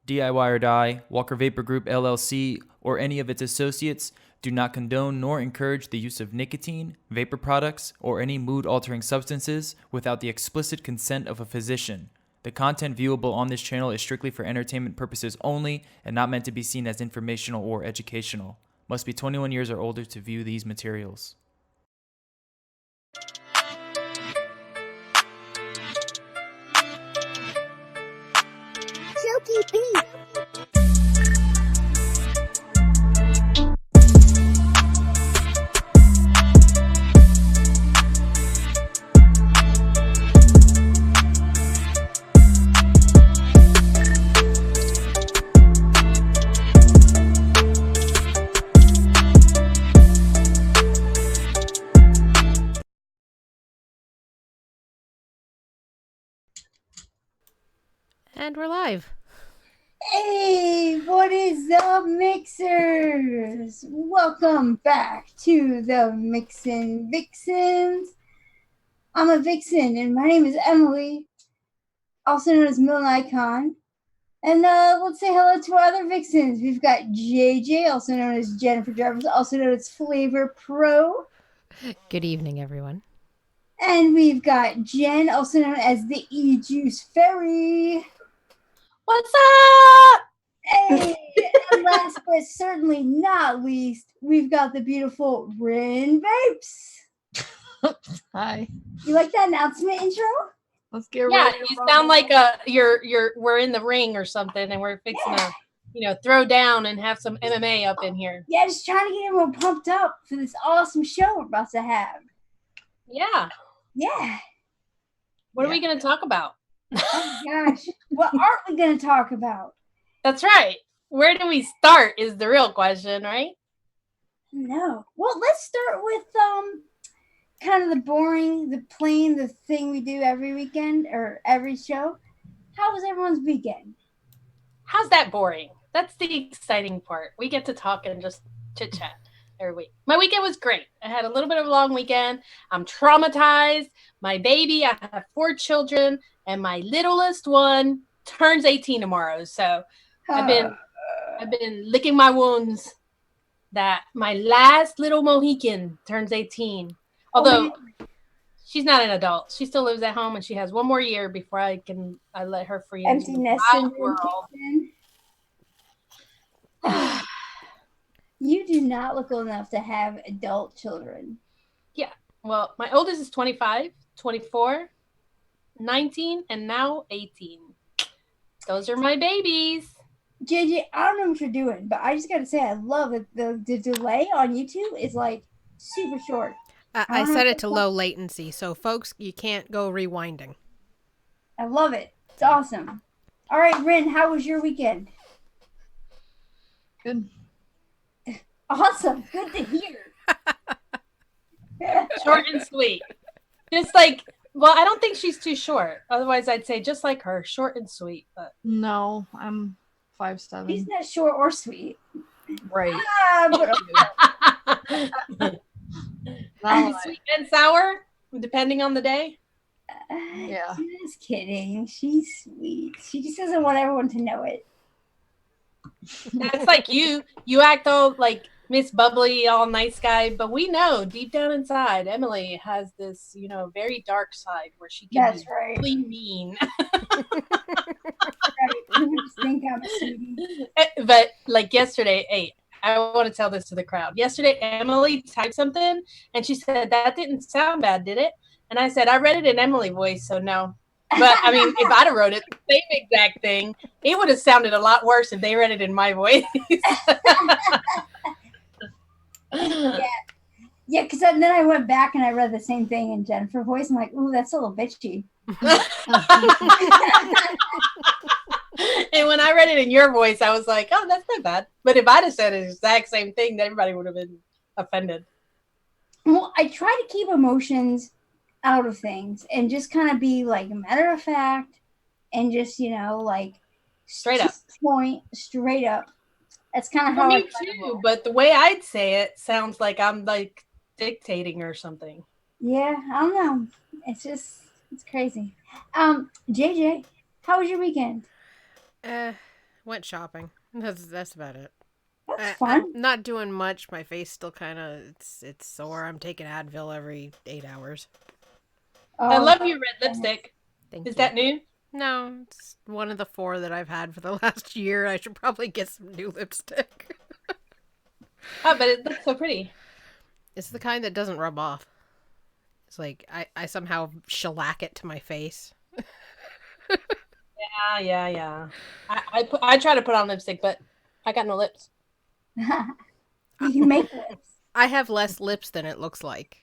DIY or Die, Walker Vapor Group LLC, or any of its associates do not condone nor encourage the use of nicotine, vapor products, or any mood-altering substances without the explicit consent of a physician. The content viewable on this channel is strictly for entertainment purposes only and not meant to be seen as informational or educational. Must be 21 years or older to view these materials. Silky beat. And we're live. Hey, what is up, mixers? Welcome back to the Mixin Vixens. I'm a vixen, and my name is Emily, also known as mlNikon. And let's say hello to our other vixens. We've got JJ, also known as Jennifer Jarvis, also known as Flavor Pro. Good evening, everyone. And we've got Jen, also known as the TheJuiceFairy. What's up? Hey, and last but certainly not least, we've got the beautiful RinVapes. Hi. You like that announcement intro? Let's get ready. You sound like we're in the ring or something, and we're fixing to, throw down and have some MMA up in here. Yeah, just trying to get everyone pumped up for this awesome show we're about to have. Yeah. Yeah. What are we going to talk about? Oh gosh, what aren't we going to talk about? That's right. Where do we start is the real question, right? No. Well, let's start with kind of the boring, the plain, the thing we do every weekend or every show. How was everyone's weekend? How's that boring? That's the exciting part. We get to talk and just chit chat every week. My weekend was great. I had a little bit of a long weekend. I'm traumatized. My baby, I have 4 children, and my littlest one turns 18 tomorrow. So I've been licking my wounds that my last little Mohican turns 18. Although she's not an adult. She still lives at home, and she has 1 more year before I let her free. Empty nest syndrome. You do not look old enough to have adult children. Yeah. Well, my oldest is 25, 24, 19, and now 18. Those are my babies. JJ, I don't know what you're doing, but I just got to say, I love it. The delay on YouTube is like super short. I set it to low latency, so folks, you can't go rewinding. I love it. It's awesome. All right, Rin, how was your weekend? Good. Awesome. Good to hear. Short and sweet. Just like, well, I don't think she's too short. Otherwise, I'd say just like her, short and sweet. But No, I'm 5'7". He's not short or sweet. Right. Sweet and sour, depending on the day. Yeah. Just kidding. She's sweet. She just doesn't want everyone to know it. That's like you. You act all like Miss Bubbly, all nice guy, but we know deep down inside, Emily has this, very dark side where she can be really mean. You just think I'm a sweetie. But like yesterday, hey, I want to tell this to the crowd. Yesterday, Emily typed something, and she said, that didn't sound bad, did it? And I said, I read it in Emily voice, so no. But, I mean, if I'd have wrote it, the same exact thing, it would have sounded a lot worse if they read it in my voice. Yeah, because then I went back and I read the same thing in Jennifer's voice. I'm like, ooh, that's a little bitchy. And when I read it in your voice, I was like, oh, that's not bad. But if I'd have said the exact same thing, then everybody would have been offended. Well, I try to keep emotions out of things and just kind of be like a matter of fact and just, like straight up. Straight up. That's kind of how me too, but the way I'd say it sounds like I'm like dictating or something. Yeah, I don't know. It's crazy. JJ, how was your weekend? Went shopping. That's about it. That's fun. I'm not doing much. My face still kind of it's sore. I'm taking Advil every 8 hours. I love your red lipstick. Thank Is you. that new? No, it's one of the 4 that I've had for the last year. I should probably get some new lipstick. Oh, but it looks so pretty. It's the kind that doesn't rub off. It's like I somehow shellac it to my face. Yeah. I try to put on lipstick, but I got no lips. You can make lips. I have less lips than it looks like.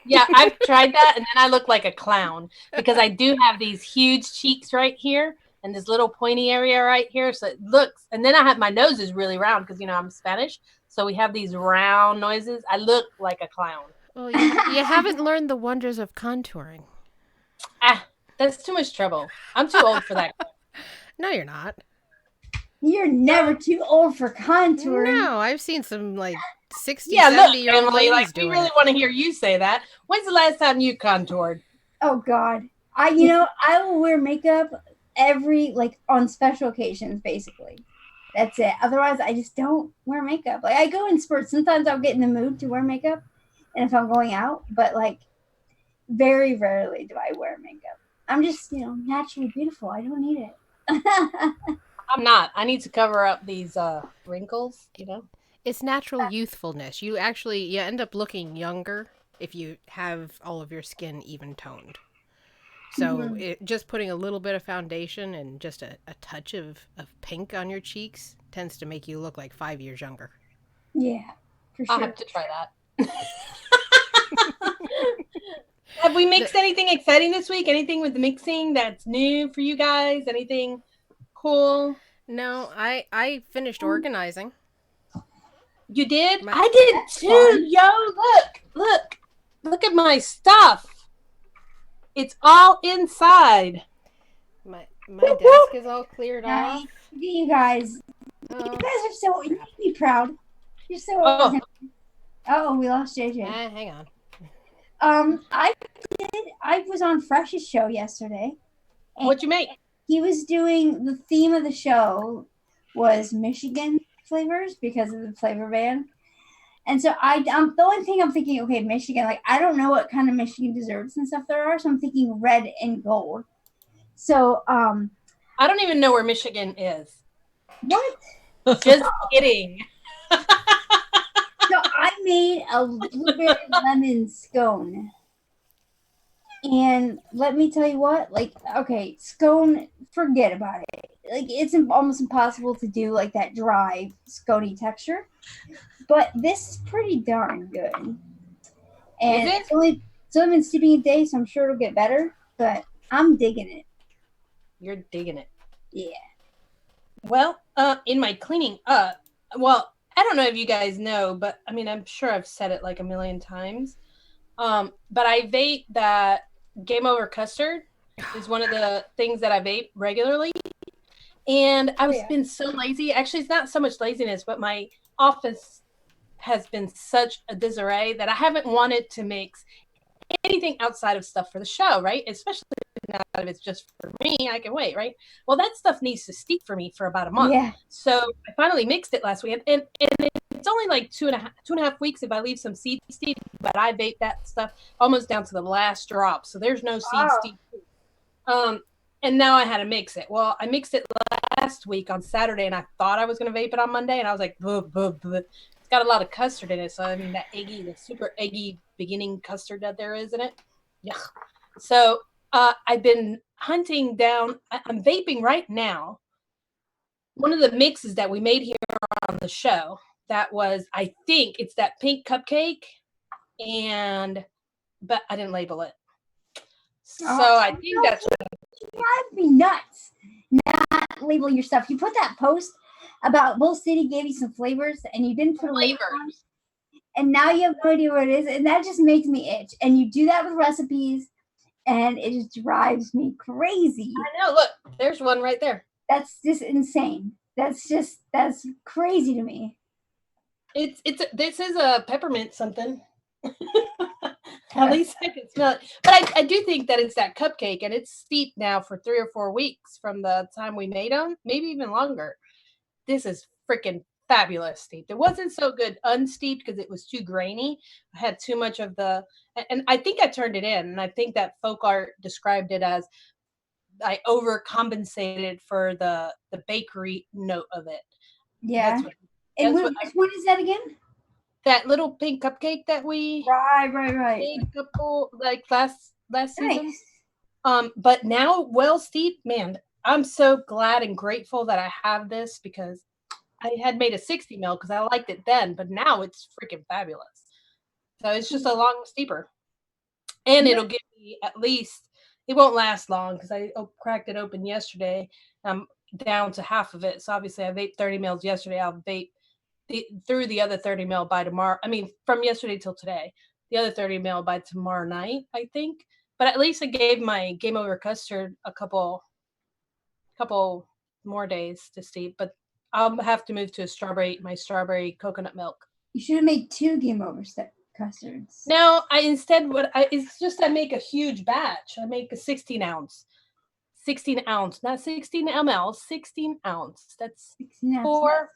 Yeah, I've tried that, and then I look like a clown because I do have these huge cheeks right here and this little pointy area right here. So it looks, and then I have my nose is really round because, I'm Spanish. So we have these round noises. I look like a clown. Well, you haven't learned the wonders of contouring. That's too much trouble. I'm too old for that. No, you're not. You're never too old for contouring. No, I've seen some 60, Yeah, look, 70-year-old Emily, ladies we doing really it. want to hear you say that. When's the last time you contoured? Oh God. I will wear makeup on special occasions, basically. That's it. Otherwise, I just don't wear makeup. I go in spurts. Sometimes I'll get in the mood to wear makeup, and if I'm going out, but very rarely do I wear makeup. I'm just, naturally beautiful. I don't need it. I'm not. I need to cover up these wrinkles, It's natural youthfulness. You end up looking younger if you have all of your skin even toned. So just putting a little bit of foundation and just a touch of pink on your cheeks tends to make you look like 5 years younger. Yeah, for sure. I'll have to try that. Have we mixed anything exciting this week? Anything with the mixing that's new for you guys? Anything cool? No, I finished organizing. You did? My- I did too. fun. Yo, look at my stuff. It's all inside. My desk is all cleared Nice. off. You guys are so, you make me proud. You're so Oh. Oh, we lost JJ. Hang on. I was on Fresh's show yesterday. and What'd you make? He was doing, the theme of the show was Michigan flavors because of the flavor ban. And so the only thing I'm thinking, okay, Michigan, I don't know what kind of Michigan desserts and stuff there are, so I'm thinking red and gold. So, I don't even know where Michigan is. what? Just kidding. So I made a blueberry lemon scone. And let me tell you what, okay, scone, forget about it. It's almost impossible to do that dry, scony texture. But this is pretty darn good. And Is it? it's only been steeping a day, so I'm sure it'll get better. But I'm digging it. You're digging it. Yeah. Well, in my cleaning up, I don't know if you guys know, but I'm sure I've said it a million times. But I vape that Game Over custard is one of the things that I vape regularly. And I've been so lazy. Actually, it's not so much laziness, but my office has been such a disarray that I haven't wanted to mix anything outside of stuff for the show, right? Especially now if it's just for me, I can wait, right? Well, that stuff needs to steep for me for about a month. Yeah. So I finally mixed it last week, and it's only 2.5 weeks if I leave some seed steep, but I vape that stuff almost down to the last drop. So there's no seed steep. And now I had to mix it. Well, I mixed it last week on Saturday, and I thought I was going to vape it on Monday, and I was like, buh, buh, buh. It's got a lot of custard in it. So that eggy, the super eggy beginning custard that there is in it. Yeah. So I've been hunting down. I'm vaping right now. One of the mixes that we made here on the show, that was, I think it's that pink cupcake, but I didn't label it. So I think that's what Drive me nuts. Not label your stuff. You put that post about Bull City gave you some flavors and you didn't put a label on it, and now you have no idea what it is, and that just makes me itch. And you do that with recipes, and it just drives me crazy. I know. Look, there's one right there. That's just insane. That's crazy to me. This is a peppermint something. At least I can smell it. But I do think that it's that cupcake, and it's steeped now for 3 or 4 weeks from the time we made them, maybe even longer. This is freaking fabulous steeped. It wasn't so good unsteeped because it was too grainy. I had too much of and I think I turned it in, and I think that folk art described it as I overcompensated for the bakery note of it. Yeah. That's Which one is that again? That little pink cupcake that we Right. made a couple like last season. Nice. But now well steeped, man, I'm so glad and grateful that I have this because I had made a 60 mil because I liked it then, but now it's freaking fabulous. So it's just a long steeper. And it'll give me at least, it won't last long because I cracked it open yesterday. I'm down to half of it. So obviously I vaped 30 mils yesterday. I'll vape through the other 30 mil by tomorrow. I mean, from yesterday till today, the other 30 mil by tomorrow night, I think. But at least I gave my Game Over custard a couple more days to steep. But I'll have to move to my strawberry coconut milk. You should have made 2 Game Over custards. No, it's just I make a huge batch. I make a 16 ounce, not 16 ml, 16 ounce. That's 16 ounce. four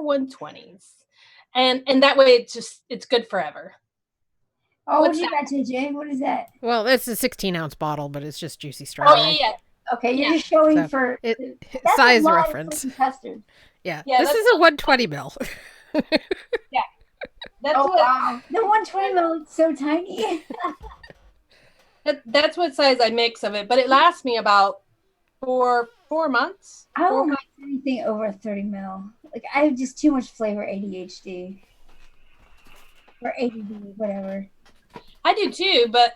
120s, and that way it's good forever. Oh, what do you got, JJ? What is that? Well, it's a 16-ounce bottle, but it's just juicy strawberry. Oh yeah. Okay, you're just showing So for size reference. Custard. Yeah, this is a 120 mil. Yeah. That's wow. The 120 mil is so tiny. That's what size I mix of it, but it lasts me about 4 months. I don't mix anything over 30 mil. Like I have just too much flavor ADHD. Or ADD, whatever. I do too, but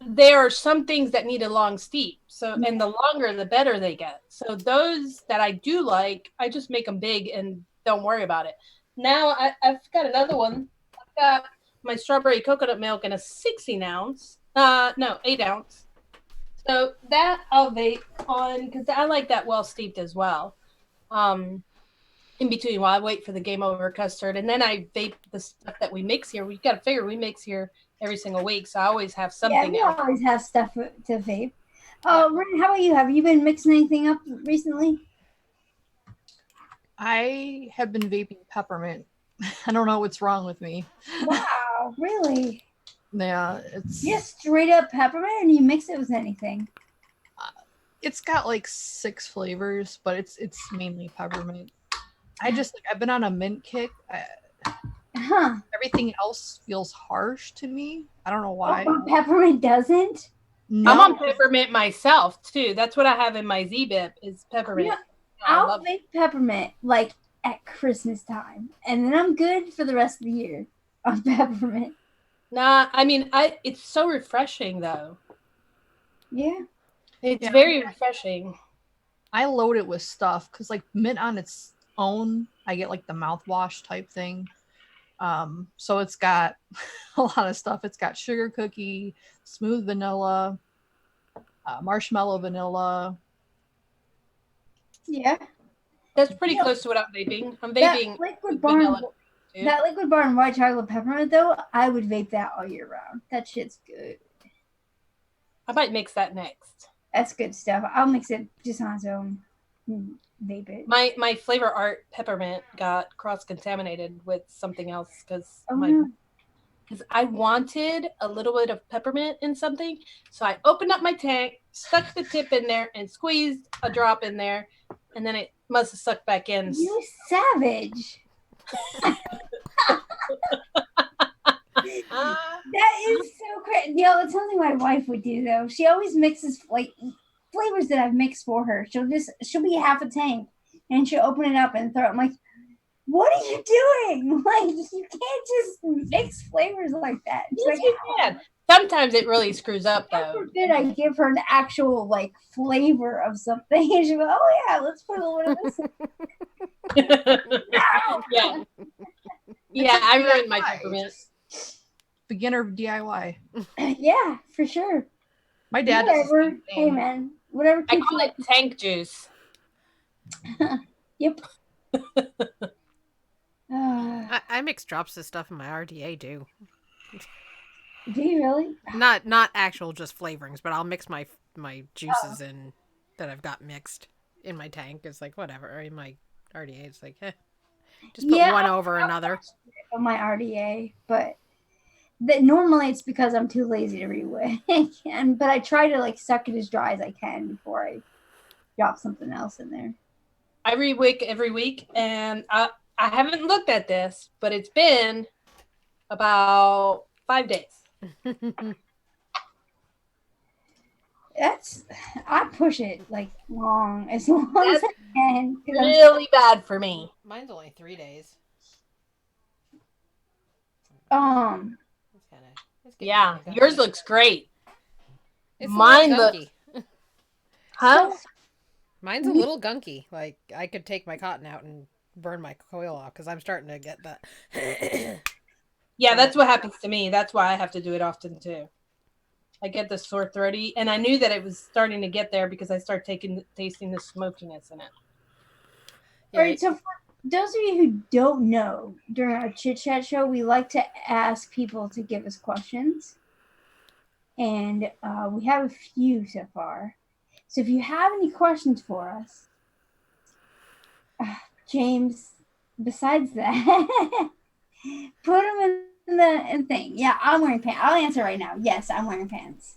there are some things that need a long steep. So, and the longer, the better they get. So those that I do like, I just make them big and don't worry about it. Now I've got another one. I've got my strawberry coconut milk in a 16 ounce. 8 ounce. So that I'll vape on because I like that well steeped as well. In between while I wait for the Game Over custard, and then I vape the stuff that we mix here. We got to figure we mix here every single week, so I always have something. Yeah, we always have stuff to vape. Rin, how about you? Have you been mixing anything up recently? I have been vaping peppermint. I don't know what's wrong with me. Wow, really? Yeah, it's just straight up peppermint, and you mix it with anything. It's got like 6 flavors, but it's mainly peppermint. I've been on a mint kick. Everything else feels harsh to me. I don't know why. Oh, peppermint doesn't? No. I'm on peppermint myself too. That's what I have in my Z-Bip is peppermint. You know, I'll make peppermint like at Christmas time, and then I'm good for the rest of the year on peppermint. Nah, I mean, it's so refreshing though. Yeah. It's very refreshing. I load it with stuff because like mint on its own, I get like the mouthwash type thing. So it's got a lot of stuff. It's got sugar cookie, smooth vanilla, marshmallow vanilla. Yeah. That's pretty close to what I'm vaping. I'm vaping that Liquid Barn white chocolate peppermint though, I would vape that all year round. That shit's good. I might mix that next. That's good stuff. I'll mix it just on its own. Vape it. My Flavor Art peppermint got cross-contaminated with something else because I wanted a little bit of peppermint in something. So I opened up my tank, stuck the tip in there, and squeezed a drop in there, and then it must have sucked back in. You savage. That is so crazy. Yo, it's something my wife would do though. She always mixes like flavors that I've mixed for her. She'll be half a tank and she'll open it up and throw it. I'm like, what are you doing? Like, you can't just mix flavors like that. She's yes, like, you can. Sometimes it really screws up though. God forbid I give her an actual like flavor of something and she'll go, oh yeah, let's put a little bit of this in. Yeah. Yeah, I ruined my peppermint. Beginner DIY. Yeah, for sure. My dad does the same thing. Hey man, whatever. I call it tank juice. Yep. I mix drops of stuff in my RDA too. Do you really? Not actual just flavorings, but I'll mix my juices in that I've got mixed in my tank. It's like whatever. Or in my RDA, it's like just put one over another. On my RDA, but normally it's because I'm too lazy to rewick. But I try to like suck it as dry as I can before I drop something else in there. I rewick every week, and I haven't looked at this, but it's been about 5 days. I push it like as long as I can. Really bad for me. Mine's only 3 days. Yeah, yours looks great. Mine looks huh? Mine's a little gunky. Like I could take my cotton out and burn my coil off because I'm starting to get that. Yeah, that's what happens to me. That's why I have to do it often too. I get the sore throaty, and I knew that it was starting to get there because I start tasting the smokiness in it. All right, so for those of you who don't know, during our chit chat show, we like to ask people to give us questions, and we have a few so far. So if you have any questions for us, James, besides that, put them in the thing. Yeah, I'm wearing pants. I'll answer right now. Yes, I'm wearing pants.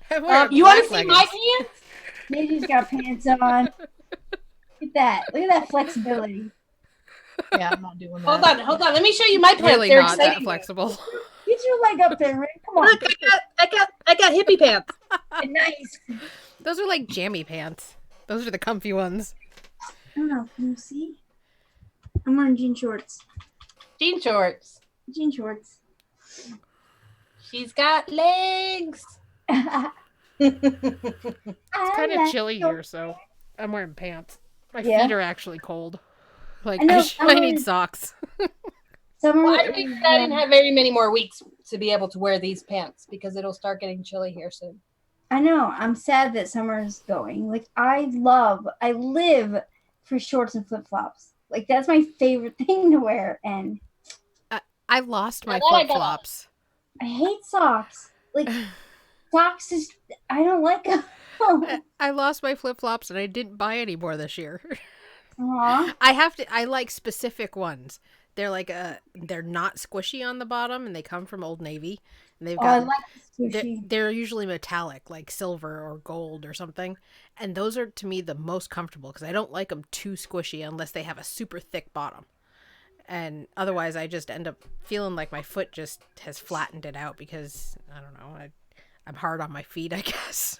You want to see my pants? Nikki's got pants on. Look at that. Look at that flexibility. Yeah, I'm not doing that. Hold on. Let me show you my pants. Really They're not exciting. that flexible. Get your leg up there, Rick. Come on. Look, I got hippie pants. Nice. Those are like jammy pants. Those are the comfy ones. I don't know. Can you see? I'm wearing jean shorts. Jean shorts. Jean shorts. She's got legs. It's kind of chilly here, so I'm wearing pants. My feet are actually cold. Like I need socks. I didn't have very many more weeks to be able to wear these pants because it'll start getting chilly here soon. I know. I'm sad that summer's going. Like I live for shorts and flip flops. Like that's my favorite thing to wear. And I lost my flip flops. I hate socks. Like socks is I don't like them. I lost my flip flops and I didn't buy any more this year. Aww. I like specific ones. They're like they're not squishy on the bottom, and they come from Old Navy. And they've got I like squishy. They're usually metallic, like silver or gold or something. And those are to me the most comfortable because I don't like them too squishy unless they have a super thick bottom. And otherwise, I just end up feeling like my foot just has flattened it out because I don't know. I'm hard on my feet, I guess.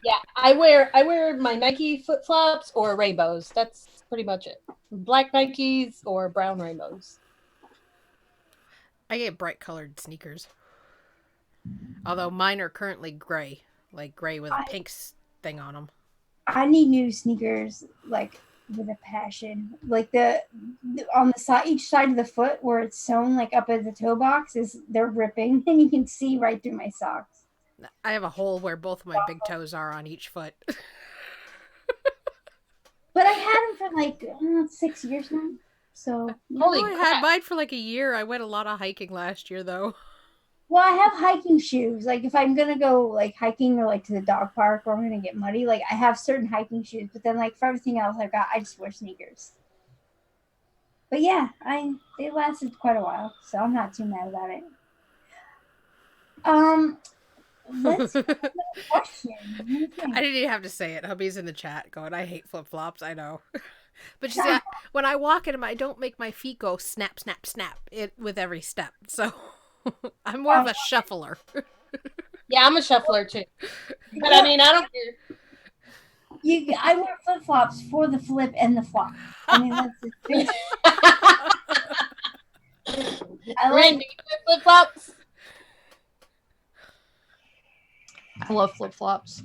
Yeah, I wear my Nike flip flops or rainbows. That's pretty much it. Black Nikes or brown rainbows. I get bright colored sneakers. Although mine are currently gray, like gray with a pink thing on them. I need new sneakers, like with a passion. Like the on the side, each side of the foot where it's sewn, like up at the toe box, they're ripping, and you can see right through my socks. I have a hole where both of my big toes are on each foot. But I had them for like 6 years now. So I had mine for like a year. I went a lot of hiking last year, though. Well, I have hiking shoes. Like if I'm gonna go like hiking or like to the dog park or I'm gonna get muddy, like I have certain hiking shoes. But then like for everything else I just wear sneakers. But yeah, they lasted quite a while, so I'm not too mad about it. Let's question. I didn't even have to say it. Hubby's in the chat going, I hate flip-flops, I know. But you see, when I walk in them, I don't make my feet go snap, snap, snap with every step. So I'm more of a shuffler. Yeah, I'm a shuffler too. But I mean, I don't care. I wear flip-flops for the flip and the flop. I mean, that's just I like flip-flops. I love flip-flops.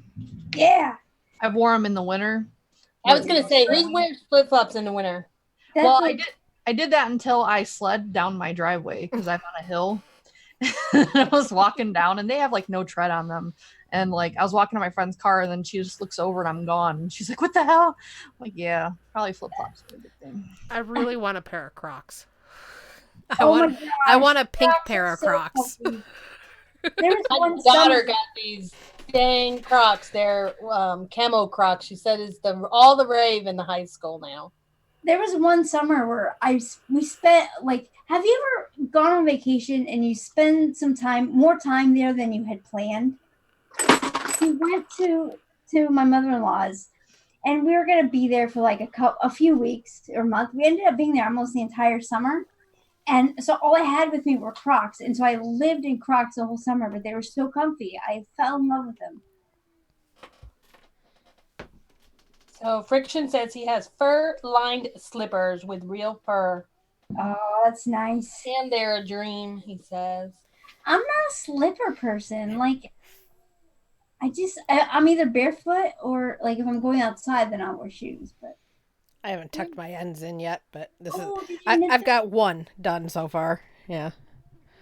Yeah. I've worn them in the winter. I was going to say, who wears flip-flops in the winter? Well, I did that until I sled down my driveway because I'm on a hill. I was walking down and they have like no tread on them. And like I was walking to my friend's car and then she just looks over and I'm gone. And she's like, what the hell? I'm like, yeah, probably flip-flops are a good thing. I really want a pair of Crocs. I want a pink Crocs pair are of so Crocs. comfy. There was My one daughter summer. got these dang Crocs. They're camo Crocs. She said it's all the rave in the high school now. There was one summer where we spent like. Have you ever gone on vacation and you spend more time there than you had planned? We went to my mother-in-law's, and we were gonna be there for like a few weeks or month. We ended up being there almost the entire summer, and so all I had with me were Crocs, and so I lived in Crocs the whole summer. But they were so comfy. I fell in love with them. So Friction says he has fur-lined slippers with real fur. Oh, that's nice. And they're a dream, he says. I'm not a slipper person. Like, I'm either barefoot or like if I'm going outside, then I'll wear shoes. But I haven't tucked my ends in yet, but did you I've got one done so far. Yeah.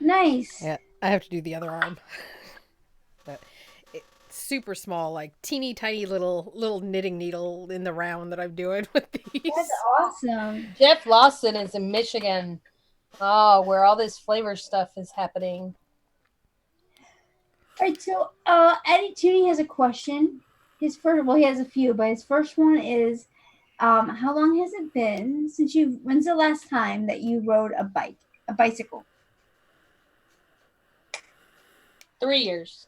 Nice. Yeah. I have to do the other arm. But it's super small, like teeny tiny little knitting needle in the round that I'm doing with these. That's awesome. Jeff Lawson is in Michigan. Oh, where all this flavor stuff is happening. All right, so Eddie Tooney has a question. He has a few, but his first one is, how long has it been when's the last time that you rode a bicycle? 3 years.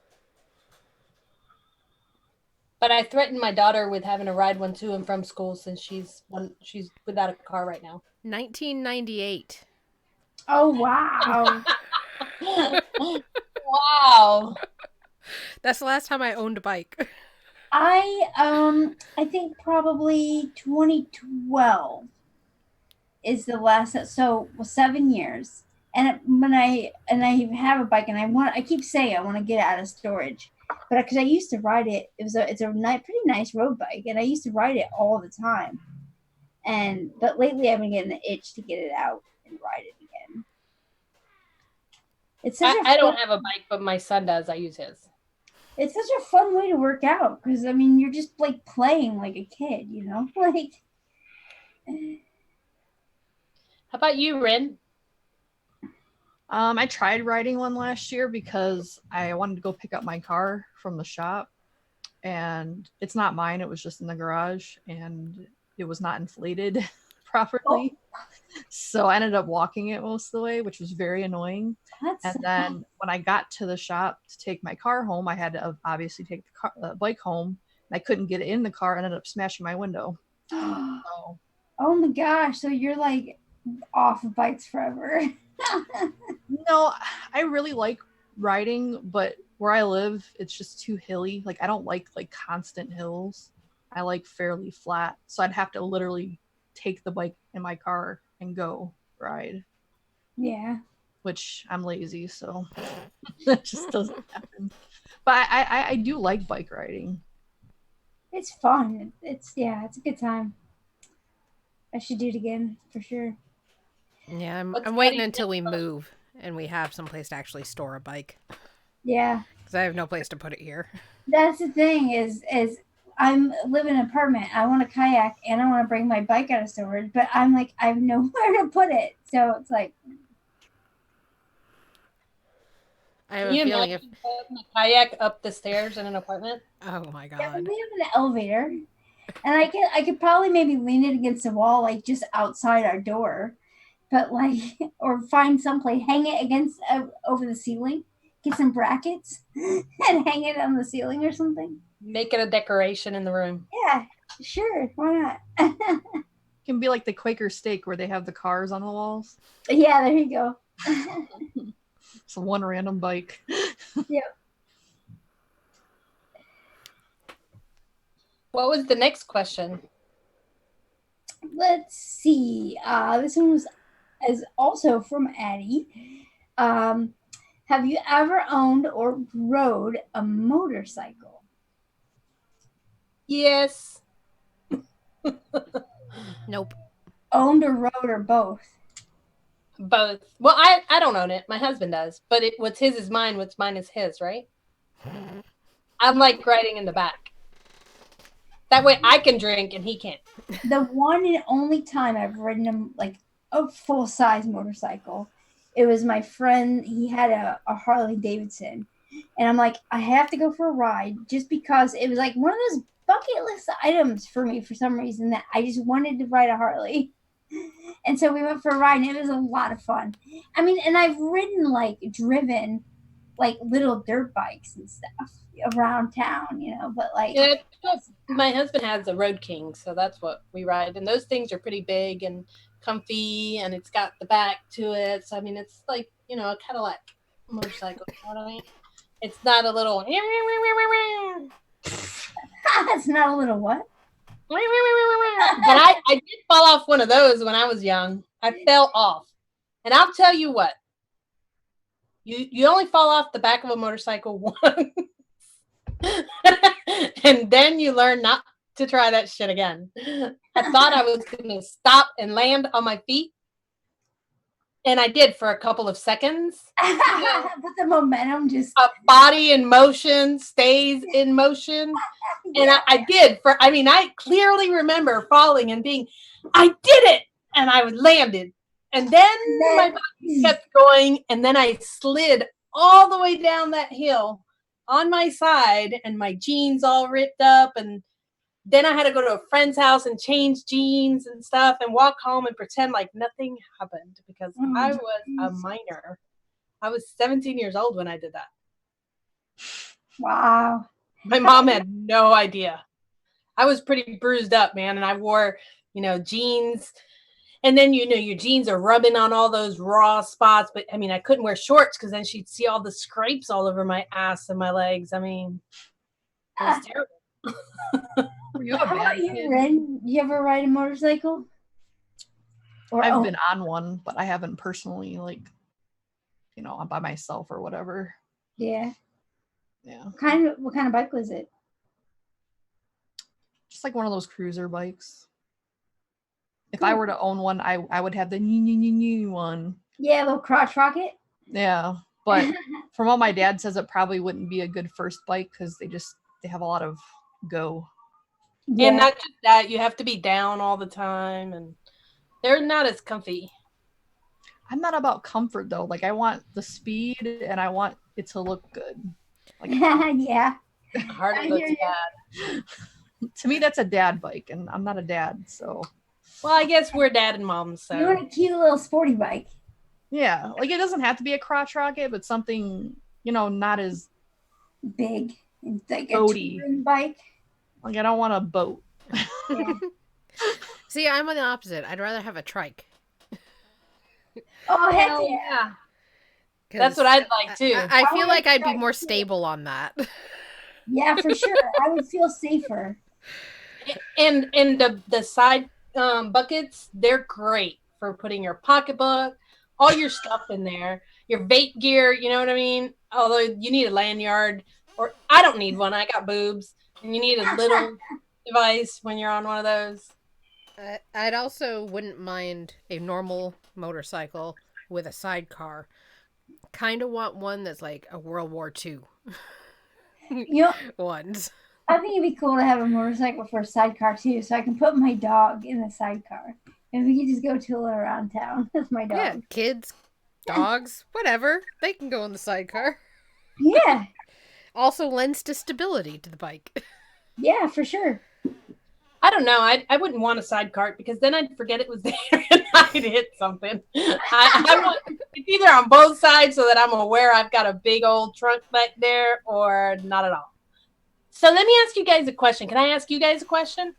But I threatened my daughter with having to ride one to and from school since she's without a car right now. 1998. Oh, wow. Wow. That's the last time I owned a bike. I think probably 2012 is the last. So 7 years. And when I have a bike, and I keep saying I want to get it out of storage, but because I used to ride it, it's a pretty nice road bike, and I used to ride it all the time. But lately I've been getting the itch to get it out and ride it again. It's I don't have a bike, but my son does. I use his. It's such a fun way to work out because I mean you're just like playing like a kid, you know, like. How about you, Rin? I tried riding one last year because I wanted to go pick up my car from the shop, and it's not mine. It was just in the garage, and it was not inflated properly. Oh. So I ended up walking it most of the way, which was very annoying. And then when I got to the shop to take my car home, I had to obviously take the bike home, and I couldn't get it in the car. And ended up smashing my window. So. Oh my gosh! So you're like off of bikes forever. No, I really like riding, but where I live, it's just too hilly. Like I don't like constant hills. I like fairly flat. So I'd have to literally take the bike in my car and go ride. Yeah. Which I'm lazy, so that just doesn't happen. But I do like bike riding. It's fun. It's a good time. I should do it again for sure. Yeah, I'm waiting until we move and we have someplace to actually store a bike. Yeah. Because I have no place to put it here. That's the thing is I'm living in an apartment. I want a kayak and I want to bring my bike out of storage, but I'm like, I have nowhere to put it. So it's like. I have a feeling if a kayak up the stairs in an apartment. Oh my god. Yeah, we have an elevator. And I could probably maybe lean it against the wall, like just outside our door. But like, or find someplace, hang it against over the ceiling, get some brackets, and hang it on the ceiling or something. Make it a decoration in the room. Yeah, sure, why not? It can be like the Quaker steak where they have the cars on the walls. Yeah, there you go. So one random bike. Yep. What was the next question? Let's see. This one is also from Addie. Have you ever owned or rode a motorcycle? Yes. Nope. Owned or rode or both? Both. Well, I don't own it. My husband does. But what's his is mine. What's mine is his, right? I'm like riding in the back. That way I can drink and he can't. The one and only time I've ridden a full-size motorcycle it was my friend. He had a Harley Davidson, and I'm like, I have to go for a ride just because it was like one of those bucket list items for me for some reason that I just wanted to ride a Harley. And so we went for a ride, and it was a lot of fun. I mean, and I've driven like little dirt bikes and stuff around town, but like Yeah, my husband has a Road King, so that's what we ride. And those things are pretty big and comfy, and it's got the back to it. So, I mean, it's like, a Cadillac motorcycle. You know what I mean? It's not a little. it's not a little what? But I did fall off one of those when I was young. I fell off. And I'll tell you what. You only fall off the back of a motorcycle once. And then you learn not to try that shit again. I thought I was going to stop and land on my feet. And I did for a couple of seconds. But the momentum just... A body in motion stays in motion. And I did. I clearly remember falling and being, I did it! And I landed. And then my body kept going. And then I slid all the way down that hill on my side. And my jeans all ripped up. And then I had to go to a friend's house and change jeans and stuff and walk home and pretend like nothing happened because I was a minor. I was 17 years old when I did that. Wow. My mom had no idea. I was pretty bruised up, man. And I wore, jeans. And then, your jeans are rubbing on all those raw spots. But, I couldn't wear shorts because then she'd see all the scrapes all over my ass and my legs. It was terrible. Were you a bad kid? Ren? You ever ride a motorcycle? I've been on one, but I haven't personally, by myself or whatever. Yeah. Yeah. What kind of bike was it? Just like one of those cruiser bikes. If I were to own one, I would have the new one. Yeah, a little crotch rocket. Yeah, but from what my dad says, it probably wouldn't be a good first bike because they have a lot of go. Yeah. And not just that, you have to be down all the time, and they're not as comfy. I'm not about comfort though. Like I want the speed, and I want it to look good. Like yeah. Hard looks bad. To me, that's a dad bike, and I'm not a dad, so. Well, I guess we're dad and mom, so. You want a cute little sporty bike. Yeah, like it doesn't have to be a crotch rocket, but something, not as big. It's like boaty. A touring bike. Like I don't want a boat. Yeah. See, I'm on the opposite. I'd rather have a trike. Oh, heck yeah. That's what I'd like too. I feel like I'd be more stable on that. Yeah, for sure. I would feel safer. And the side buckets, they're great for putting your pocketbook, all your stuff in there, your vape gear, you know what I mean? Although you need a lanyard, or I don't need one. I got boobs, and you need a little device when you're on one of those. I'd also wouldn't mind a normal motorcycle with a sidecar. Kind of want one that's like a World War II. Ones. I think it'd be cool to have a motorcycle for a sidecar too, so I can put my dog in the sidecar, and we can just go tooling around town with my dog. Yeah, kids, dogs, whatever. They can go in the sidecar. Yeah. Also lends to stability to the bike. Yeah, for sure. I don't know. I wouldn't want a sidecar because then I'd forget it was there and I'd hit something. I want it's either on both sides so that I'm aware I've got a big old trunk back there, or not at all. So let me ask you guys a question. Can I ask you guys a question?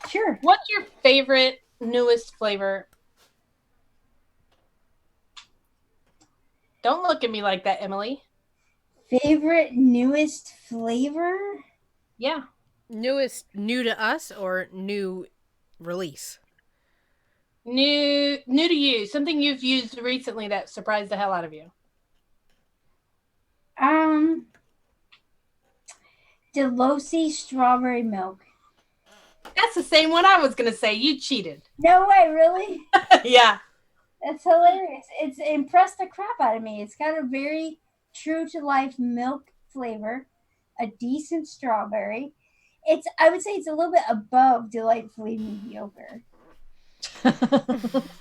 Sure. What's your favorite newest flavor? Don't look at me like that, Emily. Favorite newest flavor? Yeah. New to us or new release? New to you. Something you've used recently that surprised the hell out of you. Delosi strawberry milk. That's the same one I was going to say. You cheated. No way, really? Yeah. That's hilarious. It's impressed the crap out of me. It's got a very true to life milk flavor, a decent strawberry. I would say it's a little bit above delightfully mediocre.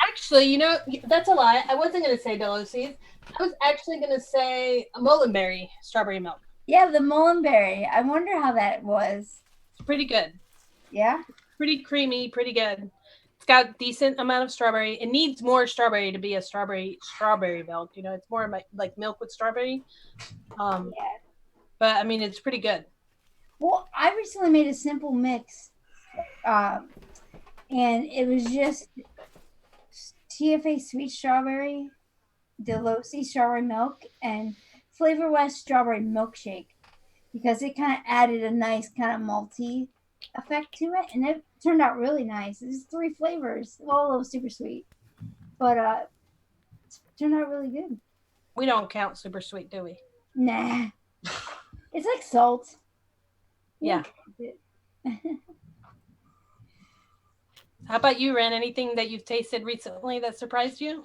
Actually, you know, that's a lie. I wasn't going to say Delosi's. I was actually going to say a mullenberry strawberry milk. Yeah, the mullenberry. I wonder how that was. It's pretty good. Yeah? Pretty creamy, pretty good. It's got decent amount of strawberry. It needs more strawberry to be a strawberry milk. You know, it's more like milk with strawberry. Yeah. But I mean, it's pretty good. Well, I recently made a simple mix, and it was just TFA sweet strawberry, Delosi strawberry milk, and Flavor West strawberry milkshake, because it kind of added a nice kind of malty effect to it, and it turned out really nice. It's 3 flavors, all a little super sweet, but it turned out really good. We don't count super sweet, do we? Nah, it's like salt. Yeah. How about you, Ren? Anything that you've tasted recently that surprised you?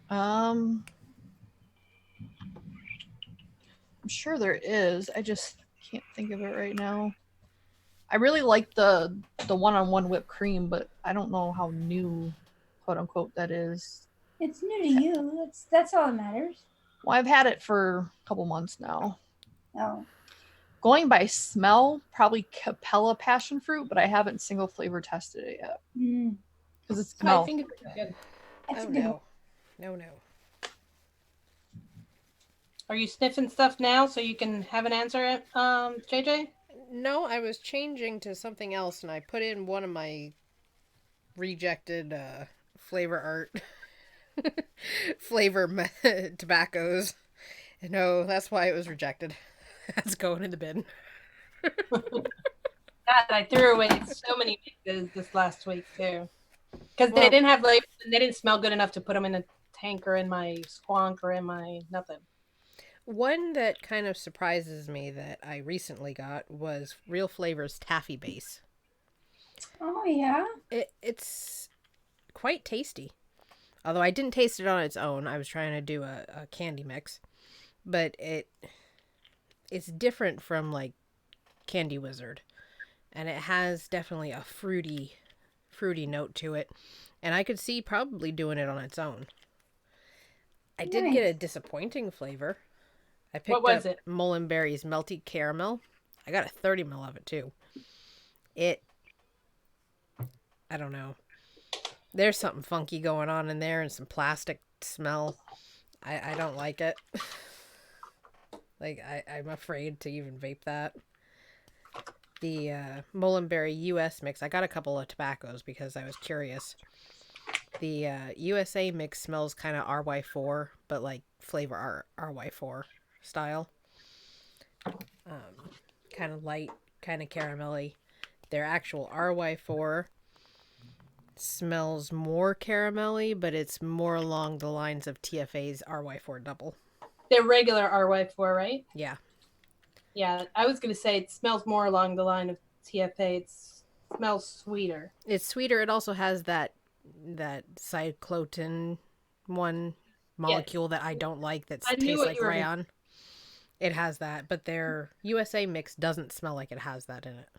I'm sure there is. I just can't think of it right now. I really like the one-on-one whipped cream, but I don't know how new, quote unquote, that is. It's new to you. That's all that matters. Well, I've had it for a couple months now. Oh. Going by smell, probably Capella passion fruit, but I haven't single flavor tested it yet. Because it's I think it's good. That's Oh, a good no. No. Are you sniffing stuff now so you can have an answer, JJ? No, I was changing to something else, and I put in one of my rejected flavor art flavor tobaccos. No, that's why it was rejected. That's going in the bin. God, I threw away so many mixes this last week too, because they didn't have labels and they didn't smell good enough to put them in a tank or in my squonk or in my nothing. One that kind of surprises me that I recently got was Real Flavors Taffy Base. Oh, yeah? It's quite tasty. Although I didn't taste it on its own. I was trying to do a candy mix. But it's different from, like, Candy Wizard. And it has definitely a fruity note to it. And I could see probably doing it on its own. I did get a disappointing flavor. I picked up Mullenberry's Melty Caramel. I got a 30 ml of it, too. I don't know. There's something funky going on in there and some plastic smell. I don't like it. Like, I'm afraid to even vape that. The Mullenberry US mix, I got a couple of tobaccos because I was curious. The USA mix smells kind of RY4, but like flavor RY4 style. Kind of light, kind of caramelly. Their actual RY4 smells more caramelly, but it's more along the lines of TFA's RY4 double. They're regular RY4, right? Yeah. Yeah, I was going to say it smells more along the line of TFA. It smells sweeter. It's sweeter. It also has that cyclotin one molecule that I don't like that tastes like rayon. It has that, but their USA mix doesn't smell like it has that in it.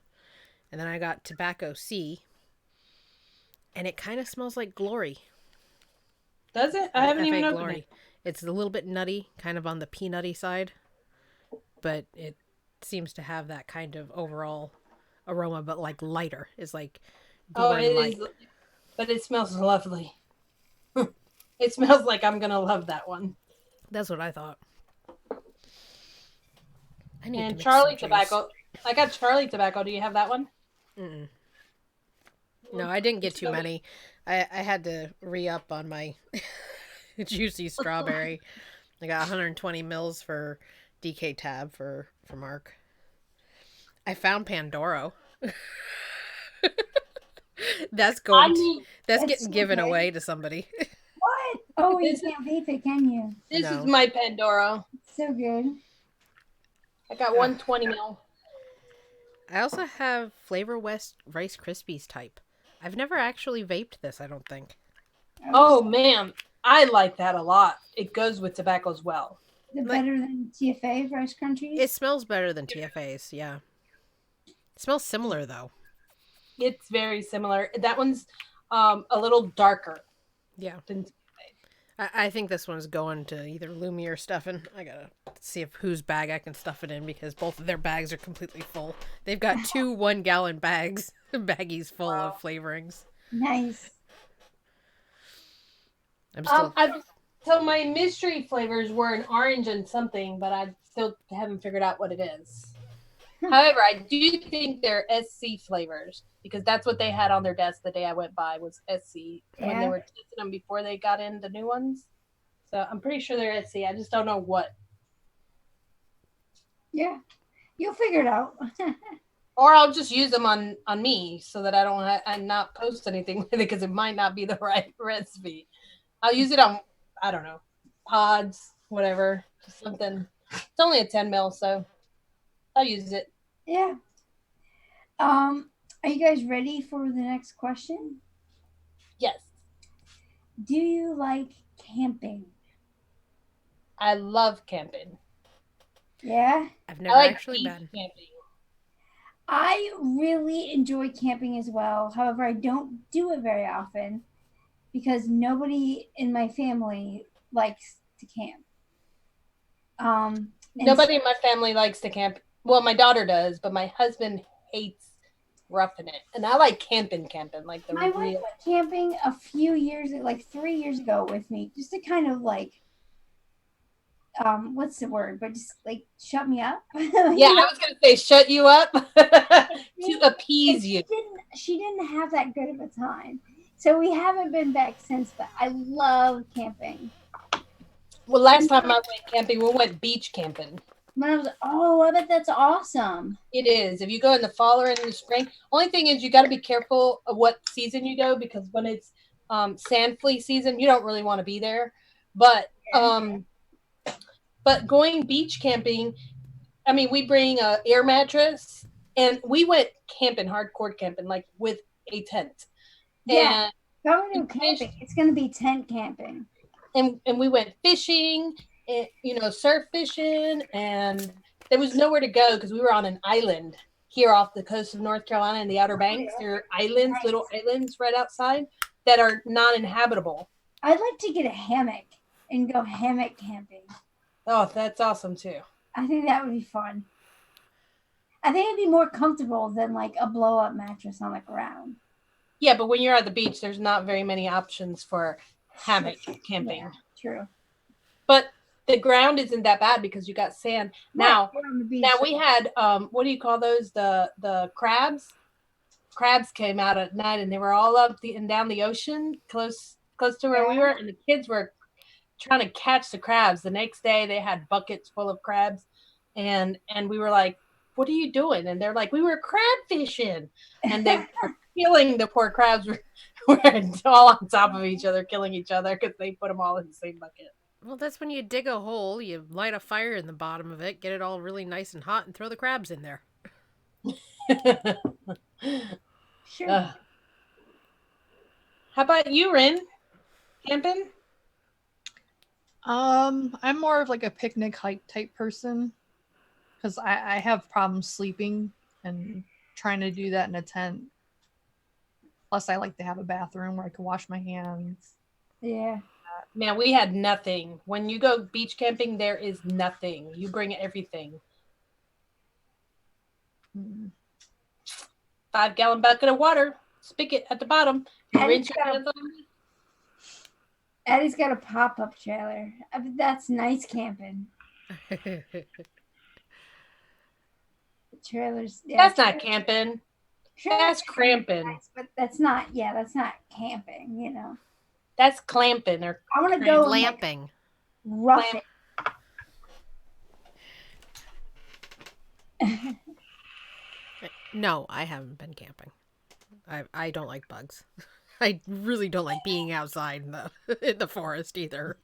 And then I got Tobacco C, and it kind of smells like Glory. Does it? I haven't even opened Glory. it. It's a little bit nutty, kind of on the peanutty side, but it seems to have that kind of overall aroma, but like lighter. It's like Glory light. Is, but it smells lovely. It smells like I'm gonna love that one. That's what I thought. And Charlie Tobacco. I got Charlie Tobacco. Do you have that one? Mm-mm. No, I didn't get too many. I had to re-up on my juicy strawberry. I got 120 mils for DK tab for Mark. I found Pandoro. That's getting given away to somebody. What? Oh, you can't vape it, can you? This is my Pandoro. It's so good. I got 120 mil. I also have Flavor West Rice Krispies type. I've never actually vaped this, I don't think. Oh, man. I like that a lot. It goes with tobacco as well. Is it better than TFA Rice Crunchies? It smells better than TFA's, yeah. It smells similar, though. It's very similar. That one's a little darker. Yeah. Than, I think this one's going to either Lumi or Stefan. I gotta see if whose bag I can stuff it in because both of their bags are completely full. They've got 2 1-gallon baggies full of flavorings. Nice. I'm still. So my mystery flavors were an orange and something, but I still haven't figured out what it is. However, I do think they're SC flavors because that's what they had on their desk the day I went by was SC when they were testing them before they got in the new ones. So I'm pretty sure they're SC. I just don't know what. Yeah, you'll figure it out. Or I'll just use them on me so that I don't and not post anything with it because it might not be the right recipe. I'll use it on, I don't know, pods, whatever, just something. It's only a 10 mil, so I'll use it. Yeah. Are you guys ready for the next question? Yes. Do you like camping? I love camping. Yeah? I've never actually been. Camping. I really enjoy camping as well. However, I don't do it very often because nobody in my family likes to camp. Nobody in my family likes to camp. Well, my daughter does, but my husband hates roughing it. And I like camping. Like my wife went camping a few years, like 3 years ago with me, just to kind of like, what's the word? But just like shut me up. Yeah, I was gonna say shut you up to appease you. She didn't have that good of a time, so we haven't been back since. But I love camping. Well, last time I went camping, we went beach camping. When I was, I bet that's awesome. It is. If you go in the fall or in the spring, only thing is you got to be careful of what season you go because when it's sand flea season, you don't really want to be there. But going beach camping, I mean, we bring a air mattress and we went camping, hardcore camping, like with a tent. Yeah, going to camping, it's going to be tent camping. And we went fishing, and, surf fishing, and there was nowhere to go because we were on an island here off the coast of North Carolina in the Outer Banks. There are islands, little islands right outside that are non-inhabitable. I'd like to get a hammock and go hammock camping. Oh, that's awesome too. I think that would be fun. I think it'd be more comfortable than like a blow-up mattress on the ground. Yeah, but when you're at the beach, there's not very many options for hammock camping. Yeah, true. But the ground isn't that bad because you got sand. Now we had what do you call those? The crabs. Crabs came out at night and they were all up and down the ocean, close to where we were, and the kids were trying to catch the crabs. The next day they had buckets full of crabs, and we were like, "What are you doing?" And they're like, "We were crab fishing," and they were killing the poor crabs. Were all on top of each other, killing each other because they put them all in the same bucket. Well, that's when you dig a hole, you light a fire in the bottom of it, get it all really nice and hot, and throw the crabs in there. Sure. How about you, Rin? Camping? I'm more of like a picnic hike type person because I have problems sleeping and trying to do that in a tent. Plus, I like to have a bathroom where I can wash my hands. Yeah. Man, we had nothing. When you go beach camping, there is nothing. You bring everything. 5-gallon bucket of water. Spigot at the bottom. Addie's got a pop-up trailer. I mean, that's nice camping. The trailers. Yeah, that's not camping. That's cramping. Nice, but that's not camping, That's clamping. Or I want to go glamping. Rough it. No, I haven't been camping. I don't like bugs. I really don't like being outside in the forest either.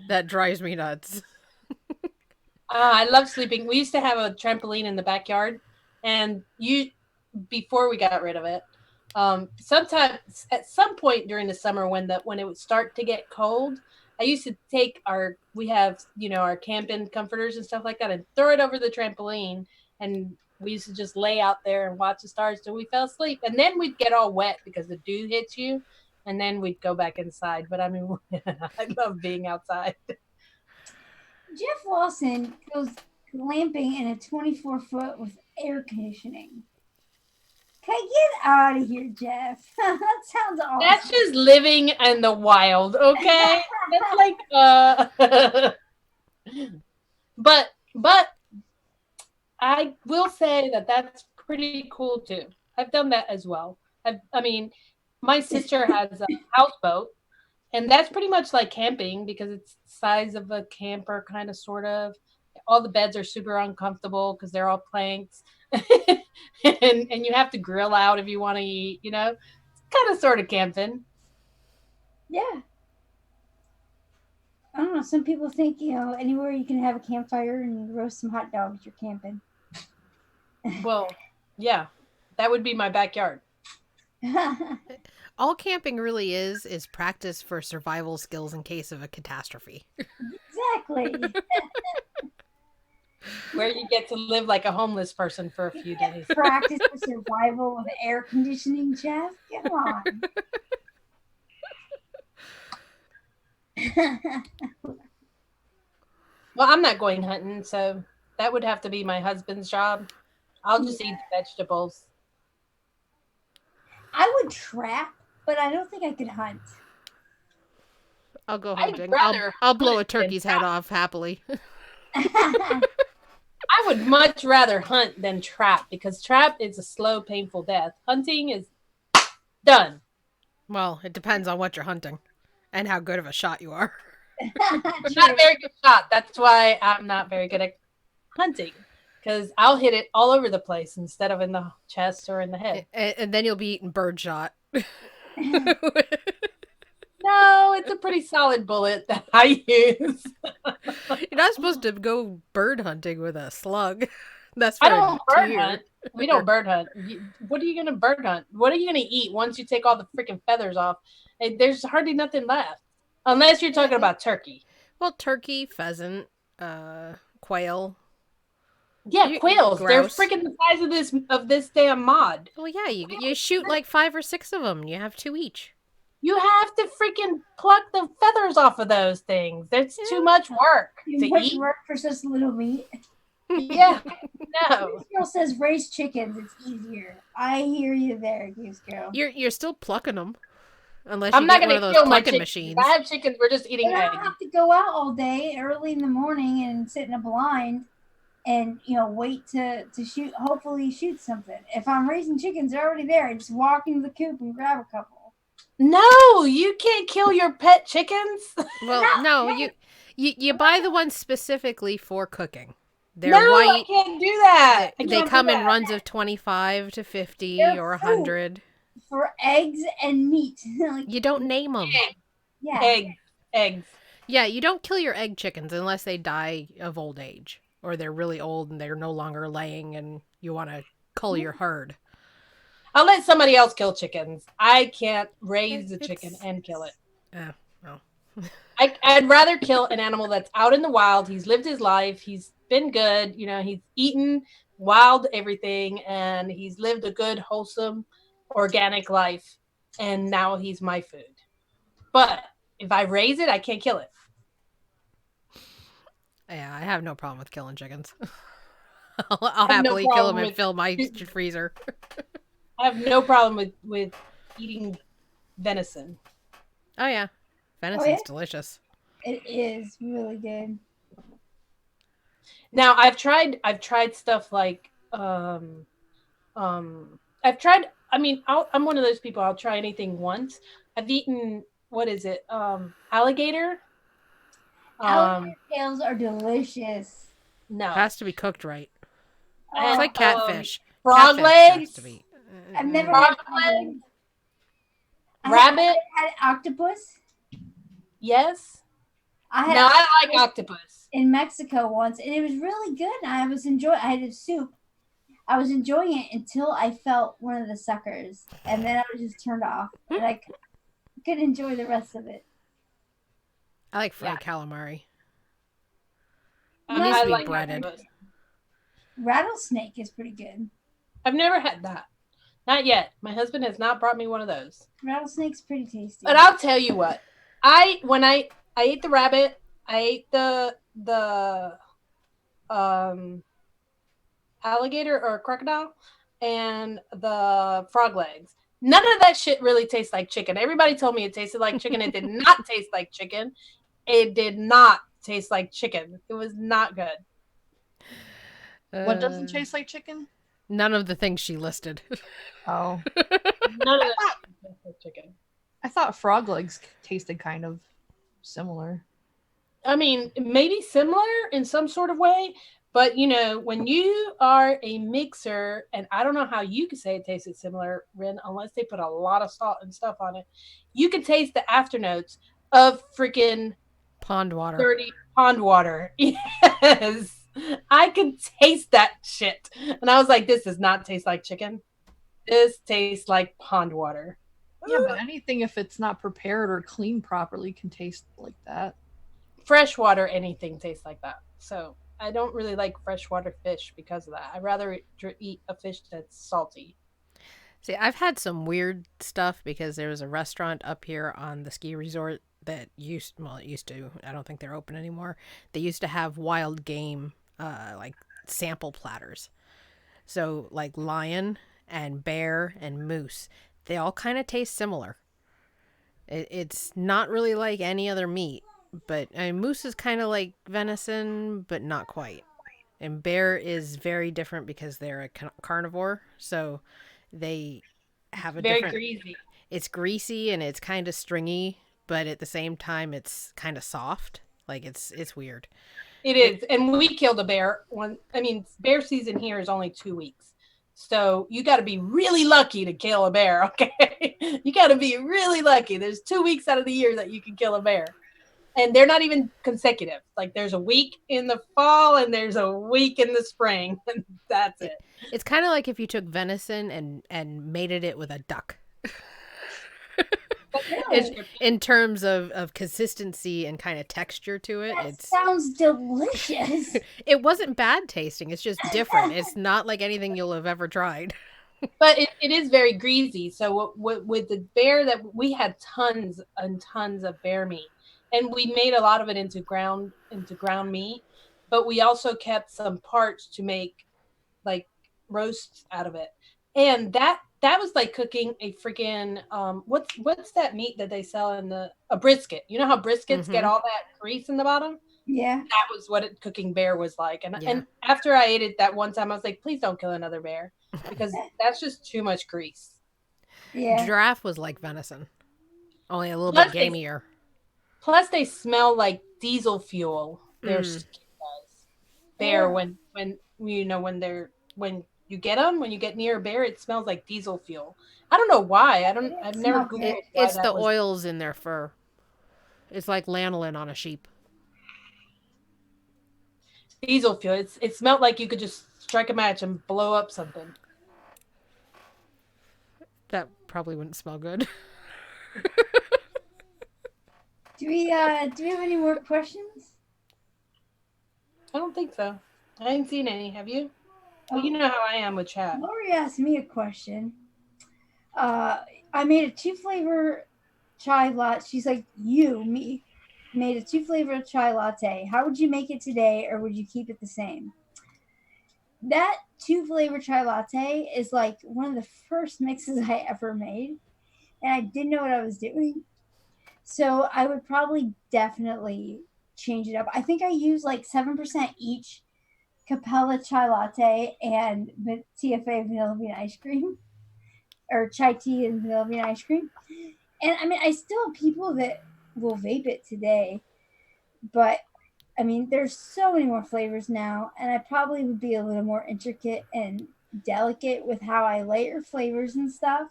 That drives me nuts. I love sleeping. We used to have a trampoline in the backyard, and before we got rid of it, sometimes at some point during the summer when it would start to get cold, I used to take we have our camping comforters and stuff like that and throw it over the trampoline and We used to just lay out there and watch the stars till we fell asleep. And then we'd get all wet because the dew hits you. And then we'd go back inside. But I mean, I love being outside. Jeff Lawson goes glamping in a 24-foot with air conditioning. Okay, get out of here, Jeff. That sounds awesome. That's just living in the wild, okay? That's like, but I will say that that's pretty cool too. I've done that as well. I mean, my sister has a houseboat, and that's pretty much like camping because it's the size of a camper, kind of, sort of. All the beds are super uncomfortable because they're all planks, and you have to grill out if you want to eat. You know, it's kind of sort of camping. Yeah. I don't know. Some people think, anywhere you can have a campfire and roast some hot dogs, you're camping. Well, yeah, that would be my backyard. All camping really is practice for survival skills in case of a catastrophe. Exactly. Where you get to live like a homeless person for a few days. Practice for survival with air conditioning, Jeff. Come on. Well, I'm not going hunting, so that would have to be my husband's job. I'll just eat the vegetables. I would trap, but I don't think I could hunt. I'll go I'd hunting. rather I'll blow a hunt turkey's than head trap. off happily. I would much rather hunt than trap because trap is a slow, painful death. Hunting is done. Well, it depends on what you're hunting and how good of a shot you are. I'm not a very good shot. That's why I'm not very good at hunting because I'll hit it all over the place instead of in the chest or in the head. And then you'll be eating birdshot. No, it's a pretty solid bullet that I use. You're not supposed to go bird hunting with a slug. That's for I don't a bird deer. hunt. We don't bird hunt. What are you going to bird hunt? What are you going to eat once you take all the freaking feathers off? There's hardly nothing left. Unless you're talking about turkey. Well, turkey, pheasant, quail. Yeah, quails. Grouse. They're freaking the size of this damn mod. Well, yeah, you shoot like 5 or 6 of them. You have 2 each. You have to freaking pluck the feathers off of those things. That's too much work to Too much eat. work for such little meat. Yeah, no. This girl says raise chickens. It's easier. I hear you there, Goose Girl. You're still plucking them, unless I'm you not get one going of to those kill my plucking chickens. machines. If I have chickens, we're just eating But I eggs. don't have to go out all day early in the morning and sit in a blind and wait to shoot. Hopefully shoot something. If I'm raising chickens, they're already there. I just walk into the coop and grab a couple. No, you can't kill your pet chickens. Well, no, you buy the ones specifically for cooking. They're No, I white. can't do that. I They can't do come in that. runs of 25 to 50 They're or fruit. 100. For eggs and meat. Like, You don't name them. yeah. Eggs. Yeah, you don't kill your egg chickens unless they die of old age or they're really old and they're no longer laying and you want to cull your herd. I'll let somebody else kill chickens. I can't raise the chicken and kill it. No. I'd rather kill an animal that's out in the wild. He's lived his life. He's been good. He's eaten wild everything, and he's lived a good, wholesome, organic life. And now he's my food. But if I raise it, I can't kill it. Yeah, I have no problem with killing chickens. I'll have no happily kill them problem and with- fill my freezer. I have no problem with eating venison. Oh yeah, venison's yeah? delicious. It is really good. Now I've tried stuff like I've tried. I mean, I'm one of those people. I'll try anything once. I've eaten alligator. Alligator tails are delicious. No, It has to be cooked right. And, It's like catfish. frog Catfish has legs, to be- I've never frog had legs, I rabbit. had octopus. Yes. I had No, I like octopus. in Mexico once, and it was really good. I had a soup. I was enjoying it until I felt one of the suckers, and then I was just turned off, and I couldn't enjoy the rest of it. I like fried calamari. I needs to be like breaded. octopus. Rattlesnake is pretty good. I've never had that. Not yet. My husband has not brought me one of those. Rattlesnake's pretty tasty. But I'll tell you what. When I ate the rabbit, I ate the alligator or crocodile and the frog legs. None of that shit really tastes like chicken. Everybody told me it tasted like chicken. It did not taste like chicken. It did not taste like chicken. It was not good. What doesn't taste like chicken? None of the things she listed. Oh. None of that tastes like chicken. I thought frog legs tasted kind of similar. I mean, maybe similar in some sort of way, but you know, when you are a mixer, and I don't know how you could say it tasted similar, Rin, unless they put a lot of salt and stuff on it, you can taste the afternotes of freaking Pond water. dirty pond water. Yes. I could taste that shit. And I was like, this does not taste like chicken. This tastes like pond water. Yeah, but anything if it's not prepared or cleaned properly can taste like that. Freshwater, anything tastes like that. So I don't really like freshwater fish because of that. I'd rather eat a fish that's salty. See, I've had some weird stuff because there was a restaurant up here on the ski resort that it used to. I don't think they're open anymore. They used to have wild game, like sample platters. So like lion and bear and moose, they all kind of taste similar. It's not really like any other meat, but moose is kind of like venison, but not quite. And bear is very different because they're a carnivore, so they have a very different. Greasy. It's greasy and it's kind of stringy, but at the same time, it's kind of soft. Like it's weird. It is, and we killed a bear. Bear season here is only 2 weeks, so you got to be really lucky to kill a bear. Okay, you got to be really lucky. There's 2 weeks out of the year that you can kill a bear, and they're not even consecutive. Like there's a week in the fall and there's a week in the spring, and that's it. It's kind of like if you took venison and mated it with a duck. In terms of consistency and kind of texture to it, That sounds delicious. It wasn't bad tasting. It's just different. It's not like anything you'll have ever tried. But it is very greasy. So with the bear that we had tons and tons of bear meat, and we made a lot of it into ground meat, but we also kept some parts to make like roasts out of it, and that was like cooking a freaking what's that meat that they sell in a brisket? You know how briskets get all that grease in the bottom? Yeah, that was what cooking bear was like. And Yeah. and after I ate it that one time, I was like, please don't kill another bear because that's just too much grease. yeah. Giraffe was like venison, only a little Plus bit gamier. Plus, they smell like diesel fuel. Their skin does. Bear when you get them, when you get near a bear, it smells like diesel fuel. I don't know why. I've never Smells Googled good. why It's that the was. oils in their fur. It's like lanolin on a sheep. Diesel fuel. It smelled like you could just strike a match and blow up something. That probably wouldn't smell good. Do we have any more questions? I don't think so. I haven't seen any. Have you? Well, you know how I am with chat. Lori asked me a question. I made a 2-flavor chai latte. She's like, me, made a 2-flavor chai latte. How would you make it today, or would you keep it the same? That 2-flavor chai latte is like one of the first mixes I ever made, and I didn't know what I was doing. So I would probably definitely change it up. I think I use like 7% each Capella chai latte and TFA vanilla bean ice cream, or chai tea and vanilla bean ice cream. And I mean, I still have people that will vape it today, but I mean, there's so many more flavors now, and I probably would be a little more intricate and delicate with how I layer flavors and stuff.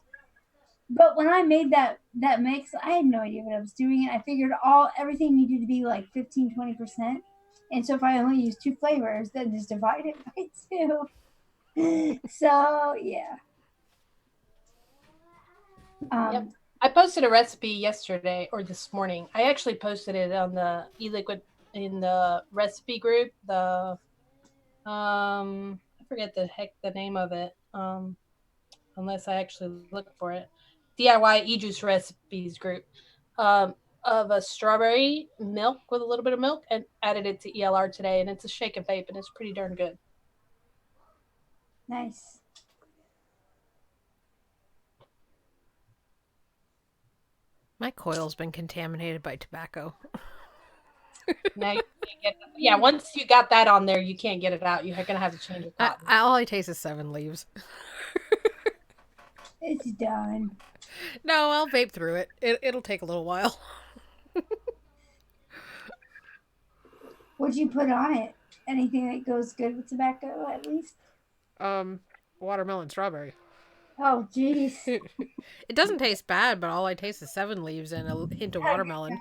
But when I made that mix, I had no idea what I was doing, and I figured everything needed to be like 15-20%. And so if I only use 2 flavors, then just divide it by 2. So yeah. Yep. I posted a recipe yesterday or this morning. I actually posted it on the eLiquid in the recipe group. I forget the name of it. Unless I actually look for it. DIY e-juice recipes group. Of a strawberry milk with a little bit of milk and added it to ELR today, and it's a shake and vape, and it's pretty darn good. Nice. My coil's been contaminated by tobacco. Now you can't get it. Yeah, once you got that on there, you can't get it out. You're gonna have to change your cotton. All I taste is 7 leaves. It's done. No, I'll vape through it. It'll take a little while. What'd you put on it? Anything that goes good with tobacco, at least? Watermelon strawberry. Oh, jeez. It doesn't taste bad, but all I taste is 7 leaves and a hint of watermelon.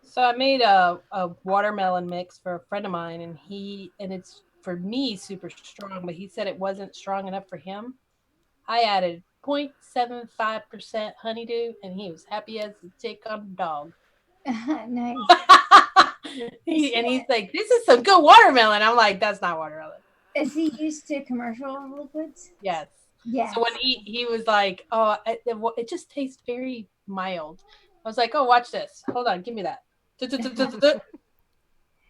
So I made a watermelon mix for a friend of mine, and it's for me super strong, but he said it wasn't strong enough for him. I added 0.75% honeydew, and he was happy as a tick on a dog. Nice. He's like, "This is some good watermelon." I'm like, "That's not watermelon." Is he used to commercial liquids? Yes. Yes. So when he was like, "Oh, it just tastes very mild," I was like, "Oh, watch this. Hold on, give me that."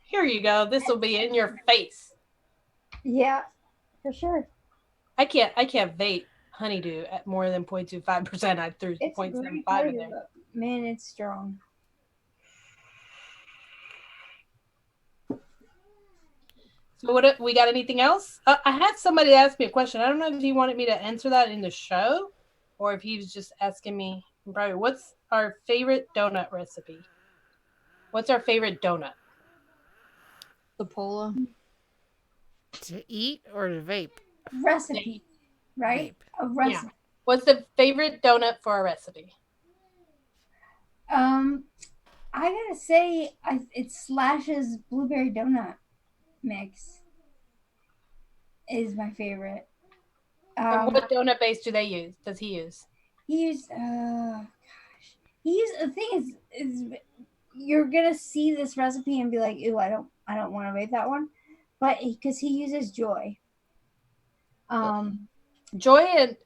Here you go. This will be in your face. Yeah, for sure. I can't vape honeydew at more than 0.25%. I threw It's 0.75 in there. flavor, man, it's strong. So what we got? Anything else? I had somebody ask me a question. I don't know if he wanted me to answer that in the show, or if he was just asking me, "Probably, what's our favorite donut recipe? What's our favorite donut?" The Pola. To eat or to vape? Recipe, right? Vape. A recipe. Yeah. What's the favorite donut for a recipe? I gotta say, it Slash's blueberry donut mix is my favorite. And what donut base do they use? Does he use? He used, the thing is you're gonna see this recipe and be like, "Ew, I don't want to make that one," but because he uses Joy. Joy and